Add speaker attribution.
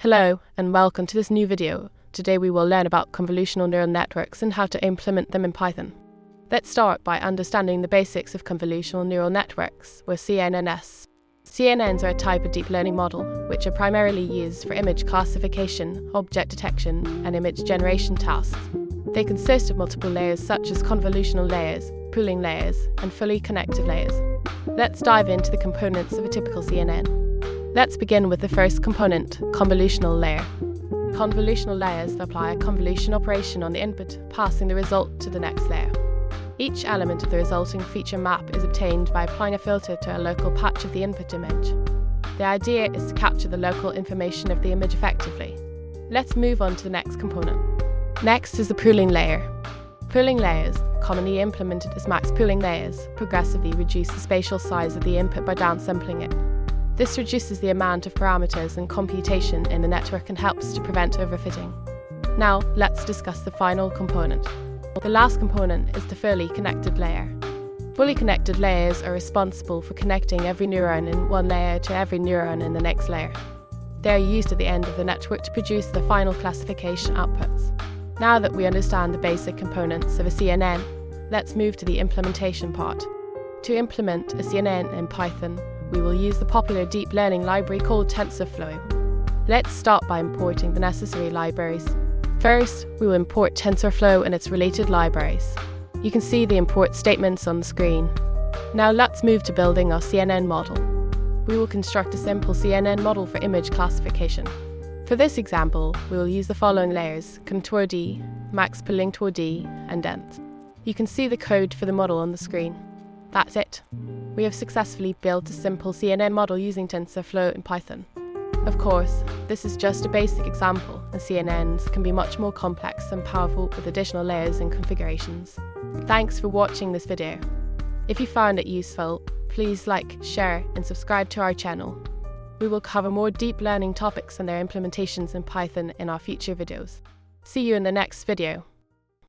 Speaker 1: Hello and welcome to this new video. Today we will learn about convolutional neural networks and how to implement them in Python. Let's start by understanding the basics of convolutional neural networks, or CNNs. CNNs are a type of deep learning model, which are primarily used for image classification, object detection, and image generation tasks. They consist of multiple layers such as convolutional layers, pooling layers, and fully connected layers. Let's dive into the components of a typical CNN. Let's begin with the first component, convolutional layer. Convolutional layers apply a convolution operation on the input, passing the result to the next layer. Each element of the resulting feature map is obtained by applying a filter to a local patch of the input image. The idea is to capture the local information of the image effectively. Let's move on to the next component. Next is the pooling layer. Pooling layers, commonly implemented as max pooling layers, progressively reduce the spatial size of the input by downsampling it. This reduces the amount of parameters and computation in the network and helps to prevent overfitting. Now, let's discuss the final component. The last component is the fully connected layer. Fully connected layers are responsible for connecting every neuron in one layer to every neuron in the next layer. They are used at the end of the network to produce the final classification outputs. Now that we understand the basic components of a CNN, let's move to the implementation part. To implement a CNN in Python, we will use the popular deep learning library called TensorFlow. Let's start by importing the necessary libraries. First, we will import TensorFlow and its related libraries. You can see the import statements on the screen. Now let's move to building our CNN model. We will construct a simple CNN model for image classification. For this example, we will use the following layers: contour-D, max pooling tour-D, and dense. You can see the code for the model on the screen. That's it. We have successfully built a simple CNN model using TensorFlow in Python. Of course, this is just a basic example, and CNNs can be much more complex and powerful with additional layers and configurations. Thanks for watching this video. If you found it useful, please like, share, and subscribe to our channel. We will cover more deep learning topics and their implementations in Python in our future videos. See you in the next video.